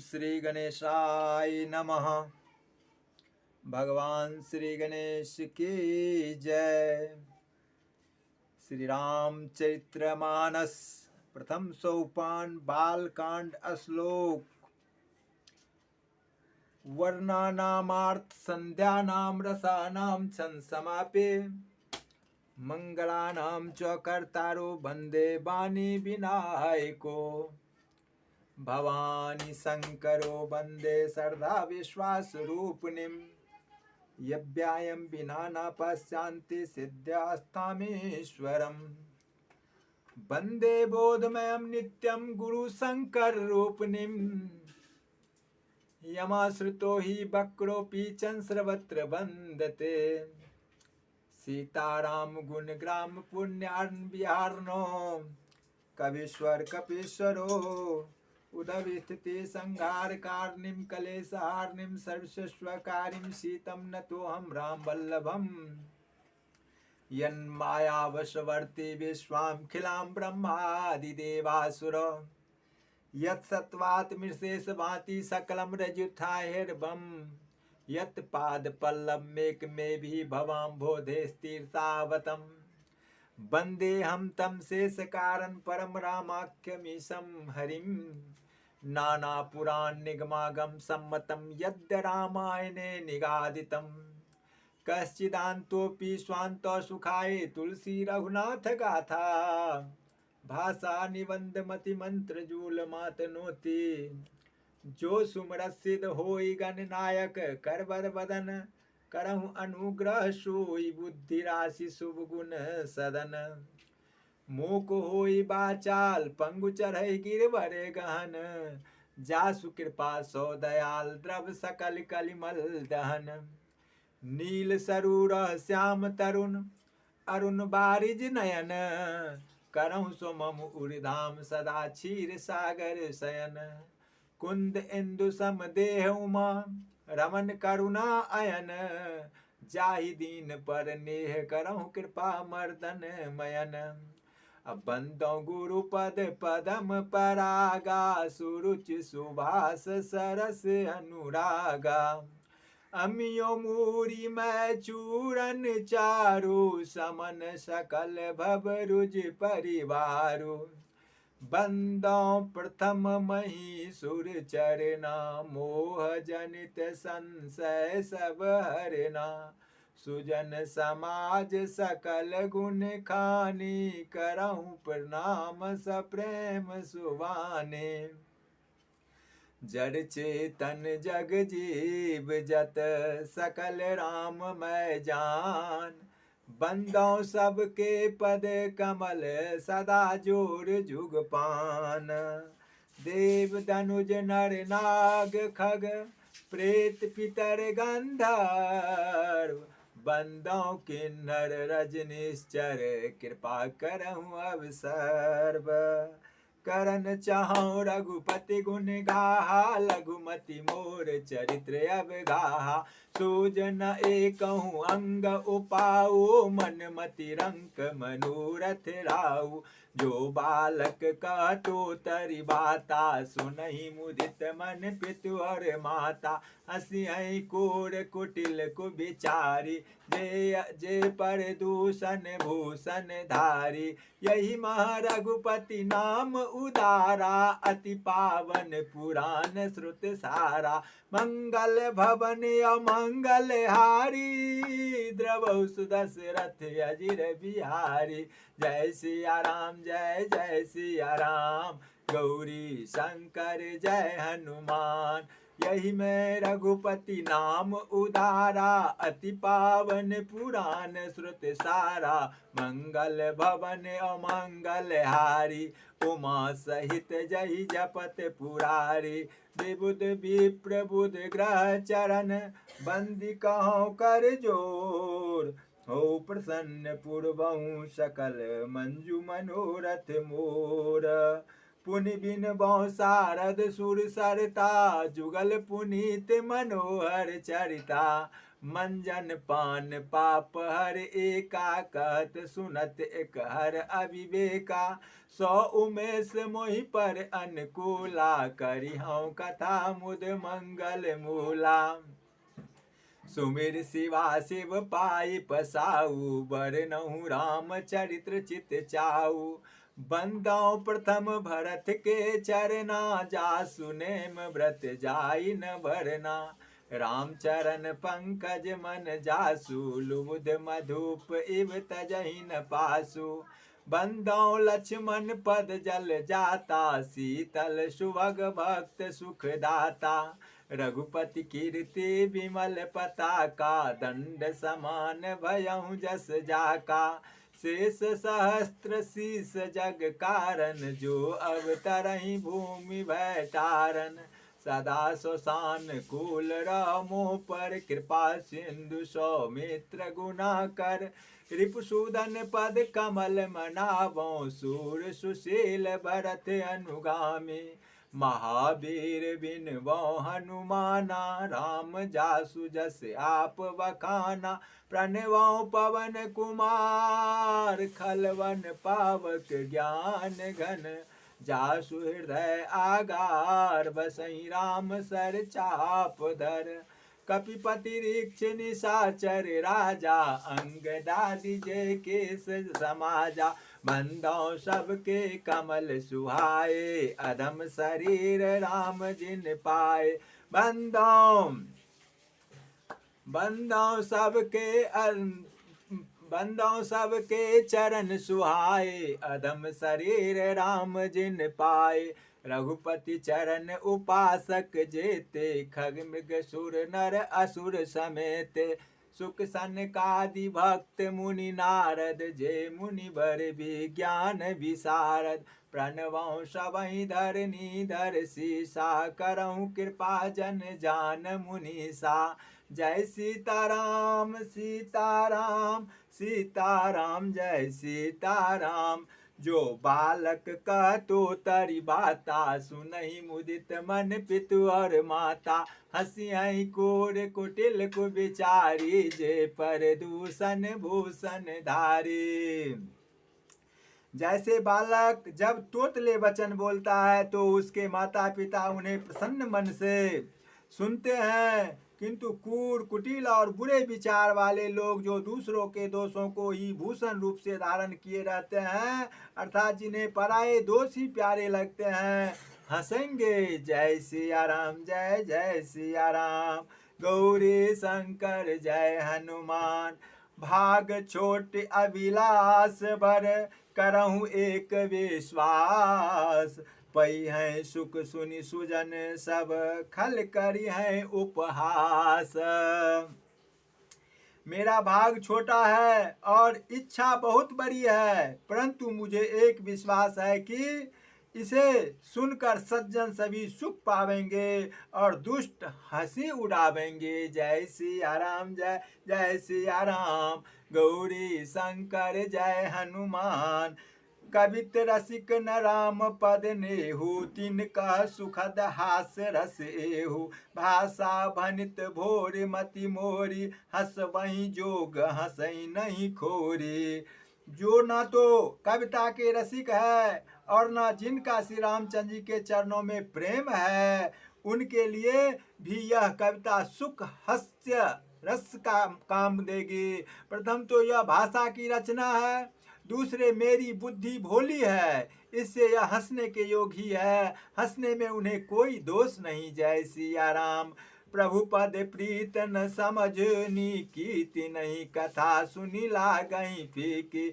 श्री गणेशाय नमः। भगवान श्री गणेश की जय। श्री रामचरितमानस प्रथम सोपान बालकांड श्लोक। वर्णानामार्थ संध्यानाम रसानाम छंद समापे मंगलानाम च कर्तारो वंदे वाणी विनायको। भवानी शंकरो वंदे श्रद्धा विश्वास रूपिणीम्। यव्यायं विना न पश्यन्ति सिद्ध्यास्तामीश्वरम्। वंदे बोधमयं नित्यं गुरु शंकर रूपिणीम्। यमाश्रितो हि वक्रोऽपि चंस्रवत्र वन्दते। सीताराम गुणग्राम पुण्यार्न विहार्नो कवीश्वर कपीश्वरो। उदविस्थिति संहारकारिणीं कलेशहारिणीं सर्वस्वकारिणीं सीतं नतोऽहं राम वल्लभम्। यन्मायावशवर्ती विश्वामखिलां ब्रह्मादिदेवासुर। यत्सत्त्वात्मशेष भाति सकलं रजुथाहिर्बम्। यत्पादपल्लवमेकमेभिः भवाम्भोधेस्तीर्थावतम्। वन्देऽहं तं शेषकारणं परं रामाख्यमीशं हरिम्। नानापुराणनिगमागम सम्मतं यद्य रामायणे निगादितं। कश्चिदान्तोऽपि स्वान्तो सुखाय तुलसी रघुनाथ गाथा। भाषा निबंधमति मंत्रजूलमातनोति। जो सुमरत सिद्ध होई गणनायक करवर वदन। करहु अनुग्रह सोई बुद्धि राशि शुभ गुण सदन। मूक होई बाचाल पंगु चढ़ई गिरवर गहन। जासु कृपा सो दयाल द्रव सकल कलिमल दहन। नील सरूर श्याम तरुण अरुण बारिज नयन। करहु सो मम उर्धाम सदा क्षीर सागर शयन। कुंद इंदु सम देह उमा रमन करुणा अयन। जाहि दीन पर नेह करहु कृपा मर्दन मयन। अब बंदो गुरु पद पदम परागा। सुरुचि सुभाष सरस अनुरागा। अमियो मूरी मैं चूरन चारु। समन सकल भव रुज परिवारु। बंदों प्रथम मही सुर चरना। मोह जनित संशय सब हरना। सुजन समाज सकल गुण खानी। करहु प्रणाम सप्रेम सुवाने। जड़ चेतन जग जीव जत सकल राम मैं जान। बंदों सबके पद कमल सदा जोर जुग पान। देव धनुज नर नाग खग प्रेत पितर गंधर्व। बंदों किन्नर रजनीश्चर कृपा करहु अब सर्व। करन चाहूं रघुपति गुण गाहा। लघुमति मोर चरित्र अब गाहा। सूजन एकहु अंग उपाऊ। मन मति रंक मनोरथ राऊ। जो बालक कहतो तरि बाता। सुनहि मुदित मन पितु और माता। हंसी कोर कुटिल कुबिचारी। जे पर दूषण भूषण धारी। यही महा रघुपति नाम उदारा। अति पावन पुराण श्रुत सारा। मंगल भवन अमंगल हारी। द्रवहु सुदशरथ अजिर बिहारी। जय सिया राम जय जय सिया राम। गौरी शंकर जय हनुमान। यही मैं रघुपति नाम उदारा। अति पावन पुराण श्रुत सारा। मंगल भवन अमंगल हारी। उमा सहित जहि जपत पुरारी। विबुध विप्र बुध ग्रह चरण। बंदी कहो कर जोर। हो प्रसन्न पुरबहु सकल मंजू मनोरथ मोर। पुनि बिन बहु सारद सुर सरता। जुगल पुनीत मनोहर चरिता। मंजन पान पाप हर एका, कहत सुनत एक हर अविवेका। सौ उमेश मोहि पर अनुकूला, करिहऊँ कथा मुद मंगल मूला। सुमिर शिवा शिव पाई पसाऊ, बरनहु राम चरित्र चित चाऊ। बंदौ प्रथम भरत के चरना, जासु नेम व्रत जाई न भरना। राम चरण पंकज मन जासु, लुबुध मधुप इव तजहि न पासु। बंदौ लक्ष्मण पद जल जाता, शीतल सुभग भक्त सुख दाता। रघुपति कीर्ति विमल पताका, दंड समान भयउ जस जाका। शेष सहस्त्र शीस जग कारण, जो अवतरहि भूमि भैठारन। सदा सुसान कूल रामो पर, कृपा सिंधु सौमित्र गुना कर। रिपुसूदन पद कमल मनावो, सूर सुशील भरत अनुगामी। महावीर बिनवो हनुमाना, राम जासु जस आप बखाना। प्रणवो पवन कुमार, खलवन पावक ज्ञान घन। जासु हृदय आगार, बसई राम सर चाप धर। कपिपति ऋक्ष निशाचर राजा, अंगदादि जय केस समाजा। बंदौ सबके कमल सुहाए, अधम शरीर राम जिन पाए। बंदौ सबके चरण सुहाए, अधम शरीर राम जिन पाए। रघुपति चरण उपासक जेते, खग मृग सुर नर असुर समेत। सुख सनकादि भक्त मुनि नारद, जे मुनि बर विज्ञान विशारद। प्रणवं सबहि धरनी धर सीसा, करहु कृपा जन जान मुनीसा। जय सीताराम सीताराम सीताराम जय सीताराम। जो बालक कहतो तरि बाता, सुनहि मुदित मन पितु और माता। हँसियहि कोर कुटिल कुबिचारी, जे पर दूषण भूषण धारी। जैसे बालक जब तोतले वचन बोलता है तो उसके माता पिता उन्हें प्रसन्न मन से सुनते हैं, किंतु कूर कुटिल और बुरे विचार वाले लोग जो दूसरों के दोषों को ही भूषण रूप से धारण किए रहते हैं, अर्थात जिन्हें पराये दोष ही प्यारे लगते हैं, हंसेंगे। जय सिया राम जय जय सिया राम, गौरी शंकर जय हनुमान। भाग छोट अभिलाष भर, करहूँ एक विश्वास। पई है सुख सुनि सुजन सब, खल करी है उपहास। मेरा भाग छोटा है और इच्छा बहुत बड़ी है, परंतु मुझे एक विश्वास है कि इसे सुनकर सज्जन सभी सुख पावेंगे और दुष्ट हंसी उड़ावेंगे। जय सिया राम जय जय सिया राम, गौरी शंकर जय हनुमान। कवित रसिक न राम पद नेहु, तिनका सुखद हास रस एहु। भाषा भनित भोर मति मोरी, हस वही जोग हंसई नहीं खोरी। जो ना तो कविता के रसिक है और ना जिनका श्री रामचंद्र जी के चरणों में प्रेम है, उनके लिए भी यह कविता सुख हास्य रस का काम देगी। प्रथम तो यह भाषा की रचना है, दूसरे मेरी बुद्धि भोली है, इससे यह हंसने के योग ही है, हंसने में उन्हें कोई दोष नहीं। जय सिया राम। प्रभु पद प्रीत न समझनी, कीति नहीं कथा सुनी लागई फीकी।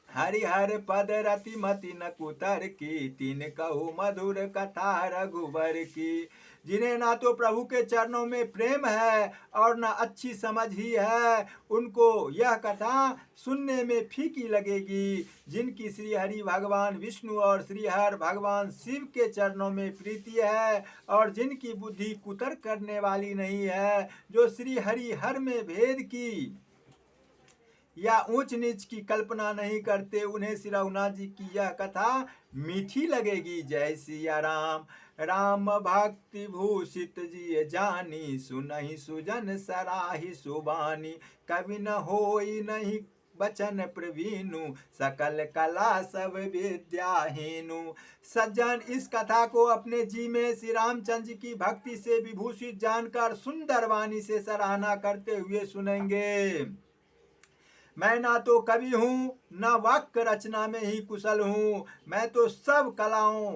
हरिहर पद रति मति न कुतर की, तीन कहु मधुर कथा रघुबर की। जिन्हें ना तो प्रभु के चरणों में प्रेम है और ना अच्छी समझ ही है, उनको यह कथा सुनने में फीकी लगेगी। जिनकी श्री हरि भगवान विष्णु और श्री हर भगवान शिव के चरणों में प्रीति है और जिनकी बुद्धि कुतर्क करने वाली नहीं है, जो श्री हरि हर में भेद की या ऊंच नीच की कल्पना नहीं करते, उन्हें श्री रघुनाथ जी की यह कथा मीठी लगेगी। जय सिया राम। राम भक्ति भूषित जिय जानी, सुनहि सुजन सराहि सुबानी। कवि न होई नहीं बचन प्रवीणु, सकल कला सब विद्या हेनु। सज्जन, इस कथा को अपने जी में श्री रामचंद्र जी की भक्ति से विभूषित जानकर सुंदर वाणी से सराहना करते हुए सुनेंगे। मैं ना तो कवि हूँ, न वाक्य रचना में ही कुशल हूँ, मैं तो सब कलाओं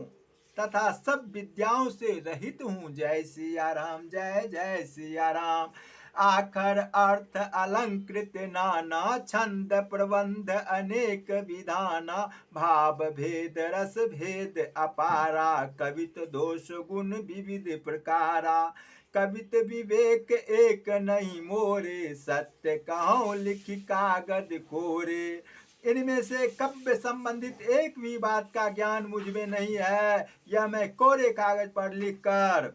तथा सब विद्याओं से रहित हूँ। जय सिया राम, जय जय सिया राम। आखर अर्थ अलंकृत नाना, छंद प्रबंध अनेक विधाना। भाव भेद रस भेद अपारा, कवित दोष गुण विविध प्रकारा। कवित विवेक एक नहीं मोरे, सत्य कहो लिखि कागज कोरे। इनमें से काव्य संबंधित एक भी बात का ज्ञान मुझ में नहीं है, यह मैं कोरे कागज पर लिखकर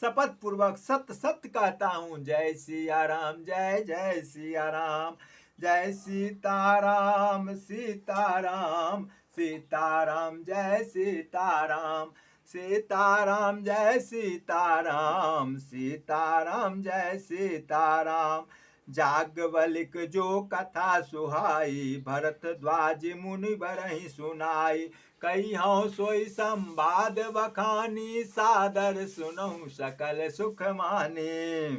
शपथ पूर्वक सत्य सत्य कहता हूँ। जय सिया राम, जय जय सिया राम। जय सीताराम, सीताराम, सीताराम, जय सीताराम। सीताराम जय सीताराम, सीताराम जय सीताराम। जागवलिक जो कथा सुहाई, भरतद्वाज मुनि बरहि सुनाई। कई हूँ सोई संवाद बखानी, सादर सुनऊं सकल सुख माने।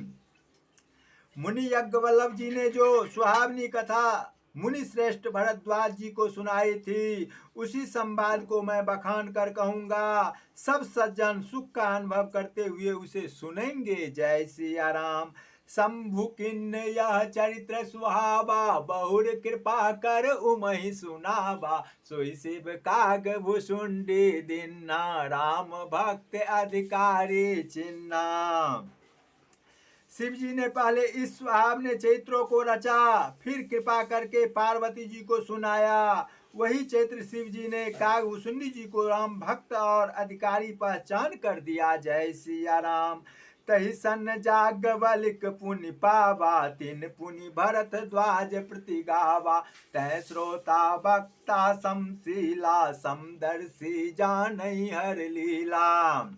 मुनि यज्ञवल्लभ जी ने जो सुहावनी कथा मुनि श्रेष्ठ भरद्वाज जी को सुनाई थी, उसी संवाद को मैं बखान कर कहूंगा। सब सज्जन सुख का अनुभव करते हुए उसे सुनेंगे। जय सिया राम। शंभु किन्ने यह चरित्र सुहावा, बहुर कृपा कर उमहि सुनावा। सोई शिव काग भुसुंडी दिन्ना, राम भक्त अधिकारी चिन्ना। शिव जी ने पहले इस सुहावने चैत्रों को रचा, फिर कृपा करके पार्वती जी को सुनाया। वही चैत्र शिव जी ने कागभूषुंडी जी को राम भक्त और अधिकारी पहचान कर दिया। जय सिया राम। तहि सन जागवलिक पुनि पावा, तिन पुनि भरत ध्वज प्रति गावा। तै श्रोता वक्ता समशीला, समदर्शी जानई हर लीला।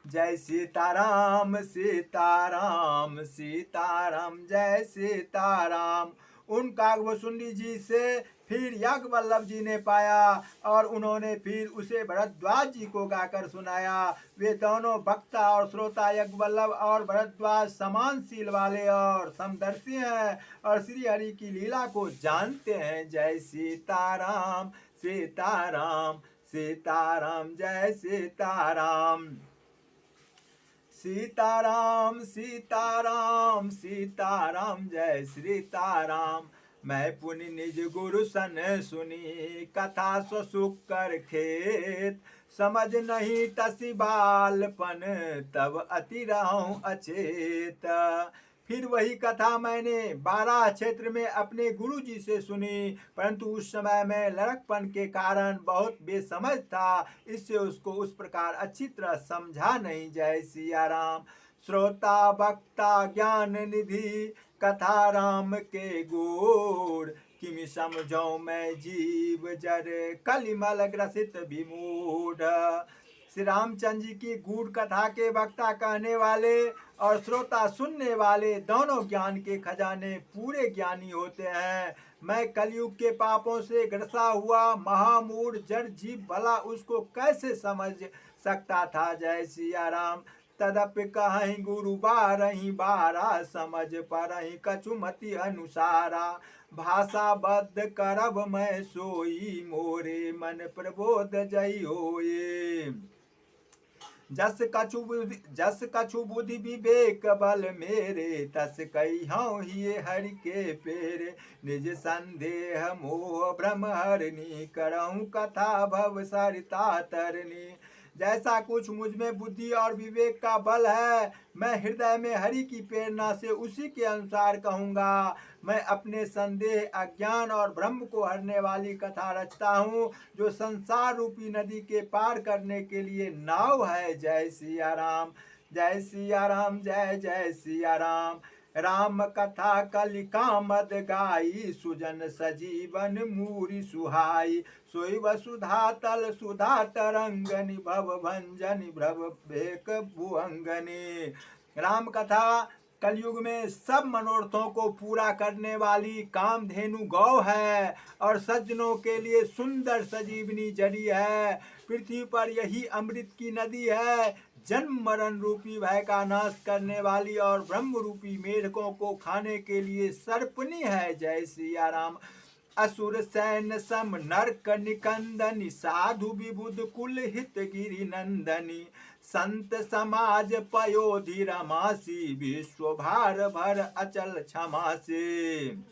जय सीताराम, सीताराम, सीताराम, जय सीताराम। उन कागभूषुंडी जी से फिर याज्ञवल्लभ जी ने पाया और उन्होंने फिर उसे भरद्वाज जी को गाकर सुनाया। वे दोनों वक्ता और श्रोता याज्ञवल्लभ और भरद्वाज समान सील वाले और समदर्शी हैं और श्री हरि की लीला को जानते हैं। जय सीताराम, सीताराम, सीताराम, जय सीताराम। सीताराम, सीताराम, सीताराम, जय सीताराम। मैं पुनि निज गुरु सन सुनी, कथा सो सुख कर खेत। समझ नहीं तसी बालपन, तब अति रहूं अचेत। फिर वही कथा मैंने 12 क्षेत्र में अपने गुरु जी से सुनी, परंतु उस समय मैं लड़कपन के कारण बहुत बेसमझ था, इससे उसको उस प्रकार अच्छी तरह समझा नहीं। जय सिया राम। श्रोता वक्ता ज्ञान निधि, कथा राम के गोर। किमि समझौ मैं जीव जर, कलिमल ग्रसित विमूढ़। श्री रामचंद्र जी की गूढ़ कथा के वक्ता कहने वाले और श्रोता सुनने वाले दोनों ज्ञान के खजाने पूरे ज्ञानी होते हैं। मैं कलयुग के पापों से ग्रसा हुआ महामूढ़ जड़ जीव भला उसको कैसे समझ सकता था। जय सिया राम। तदपि कहीं गुरु बारही बारा, समझ परही कछुमति अनुसारा। भाषा बद्ध करब मैं सोई, मोरे मन प्रबोध जई होए। जस कछु बुद्धि विवेक बल मेरे, तस कहिहौं हिये हरि के पेरे। निज संदेह मोह भ्रम हरनी, करहूं कथा भव सरिता तरनी। जैसा कुछ मुझ में बुद्धि और विवेक का बल है, मैं हृदय में हरि की प्रेरणा से उसी के अनुसार कहूँगा। मैं अपने संदेह अज्ञान और भ्रम को हरने वाली कथा रचता हूँ, जो संसार रूपी नदी के पार करने के लिए नाव है। जय सिया राम, जय सिया राम, जय जय सिया राम। राम कथा कलि कामद गाई, सुजन सजीवन मूरि सुहाई। सोई वसुधा तल सुधा तरंगनि, भव भंजनि भ्रव भेक भुअंगनि। राम कथा कलयुग में सब मनोरथों को पूरा करने वाली कामधेनु गौ है और सज्जनों के लिए सुंदर सजीवनी जड़ी है। पृथ्वी पर यही अमृत की नदी है, जन्म मरण रूपी भय का नाश करने वाली और ब्रह्म रूपी मेढकों को खाने के लिए सर्पनी है। जय सिया राम। असुर सैन सम नरक निकंदनी, साधु विबुध कुल हित गिरि नंदनी। संत समाज पयोधि रमासी, विश्व भार भर अचल क्षमासी।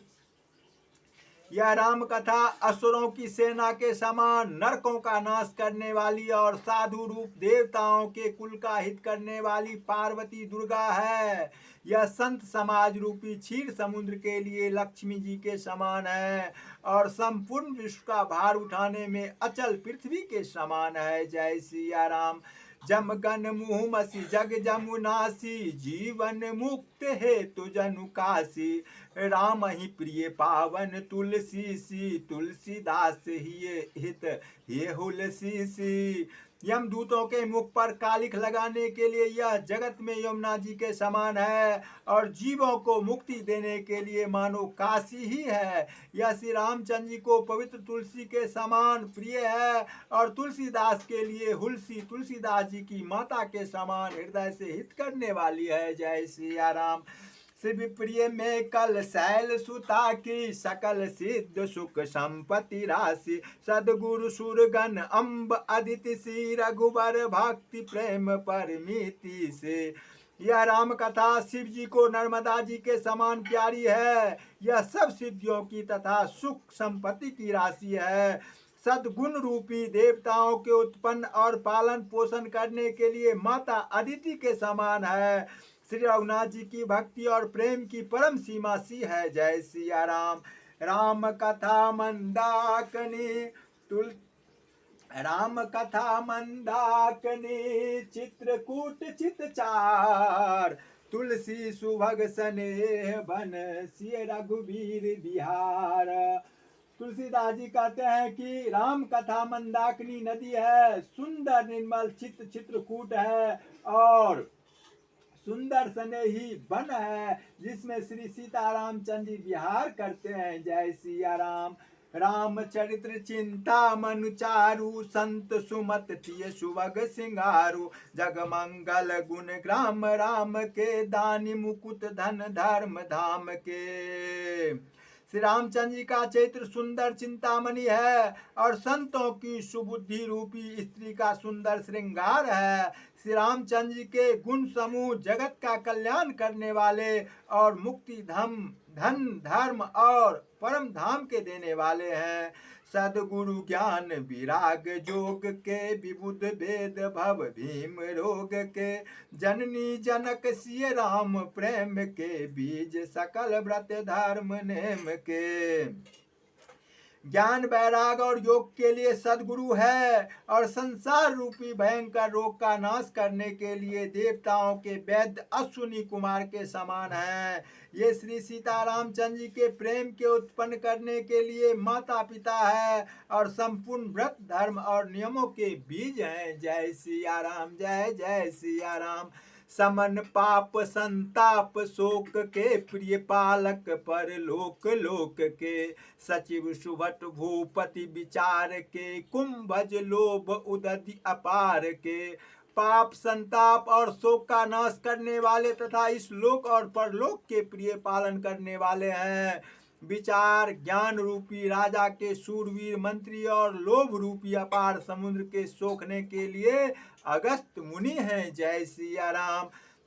यह राम कथा असुरों की सेना के समान नरकों का नाश करने वाली और साधु रूप देवताओं के कुल का हित करने वाली पार्वती दुर्गा है। यह संत समाज रूपी क्षीर समुद्र के लिए लक्ष्मी जी के समान है और संपूर्ण विश्व का भार उठाने में अचल पृथ्वी के समान है। जय सिया राम। जम गन मुँह मसी जग जमुनासी, जीवन मुक्त हेतु जनु काशी। राम ही प्रिय पावन तुलसी सी, तुलसीदास ही हित ये हुलसी सी। यमदूतों के मुख पर कालिख लगाने के लिए यह जगत में यमुना जी के समान है और जीवों को मुक्ति देने के लिए मानो काशी ही है। यह श्री रामचंद्र जी को पवित्र तुलसी के समान प्रिय है और तुलसीदास के लिए हुलसी तुलसीदास जी की माता के समान हृदय से हित करने वाली है। जय सिया राम। शिव प्रिय में कल शैल सुता की, सकल सिद्ध सुख संपत्ति राशि। सदगुरु सुरगन अम्ब अदिति सी, रघुबर भक्ति प्रेम परमिति से। यह राम कथा शिव जी को नर्मदा जी के समान प्यारी है। यह सब सिद्धियों की तथा सुख संपत्ति की राशि है। सदगुण रूपी देवताओं के उत्पन्न और पालन पोषण करने के लिए माता अदिति के समान है। श्री रघुनाथ जी की भक्ति और प्रेम की परम सीमा सी है। जय सिया राम। राम कथा मंदाकिनी राम कथा मंदाकिनी, चित्रकूट चितचार। तुलसी सुभग स्नेह बन, सिय रघुवीर बिहार। तुलसीदास जी कहते हैं कि राम कथा मंदाकिनी नदी है, सुंदर निर्मल चित्रकूट है और सुंदर स्नेही वन है जिसमें श्री सीतारामचंद्र जी विहार करते हैं। जय सिया राम। रामचरित्र चिंता मनु चारु, संत सुमत तिय सुभग सिंगारु। जग मंगल गुण ग्राम राम के, दानी मुकुट धन धर्म धाम के। श्री रामचंद्र जी का चरित्र सुंदर चिंतामणि है और संतों की सुबुद्धि रूपी स्त्री का सुंदर श्रृंगार है। श्री रामचंद्र जी के गुण समूह जगत का कल्याण करने वाले और मुक्ति धन धर्म और परम धाम के देने वाले हैं। सदगुरु ज्ञान विराग जोग के, विबुध भेद भव भीम रोग के। जननी जनक सिय राम प्रेम के, बीज सकल व्रत धर्म नेम के। ज्ञान वैराग और योग के लिए सदगुरु है और संसार रूपी भयंकर रोग का नाश करने के लिए देवताओं के वैद्य अश्विनी कुमार के समान है। ये श्री सीतारामचंद्र जी के प्रेम के उत्पन्न करने के लिए माता पिता है और संपूर्ण व्रत धर्म और नियमों के बीज हैं। जय सिया राम। जय जय सिया राम। समन पाप संताप शोक के, प्रिय पालक पर लोक लोक के। सचिव सुभट भूपति विचार के, कुंभज लोभ उदधि अपार के। पाप संताप और शोक का नाश करने वाले तथा इस लोक और परलोक के प्रिय पालन करने वाले हैं। विचार ज्ञान रूपी राजा के शूरवीर मंत्री और लोभ रूपी अपार समुद्र के सोखने के लिए अगस्त मुनि हैं। जय सिया राम।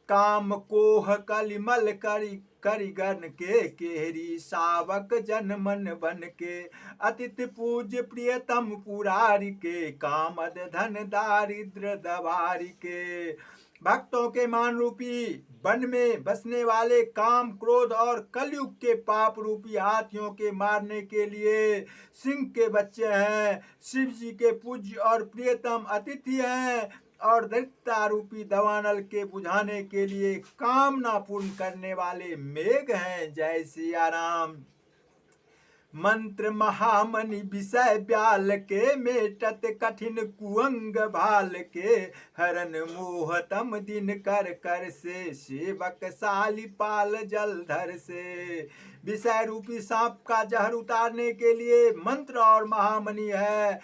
काम कोह कलिमल करिगन के, केहरी सावक जन मन बन के। अतिथि पूज्य प्रियतम पुरारी के, कामद धन दारिद्र दवारी के। भक्तों के मान रूपी वन में बसने वाले काम क्रोध और कलयुग के पाप रूपी हाथियों के मारने के लिए सिंह के बच्चे हैं। शिव जी के पूज्य और प्रियतम अतिथि हैं। और दैत्यता रूपी दवानल के बुझाने के लिए कामना पूर्ण करने वाले मेघ हैं। जय सिया राम। मंत्र महामणि विषय ब्याल के, मेटत कठिन कुअंग भाल के। हरन मोहतम दिन कर कर से, सेवक शालिपाल जलधर से। विषय रूपी सांप का जहर उतारने के लिए मंत्र और महामणि है।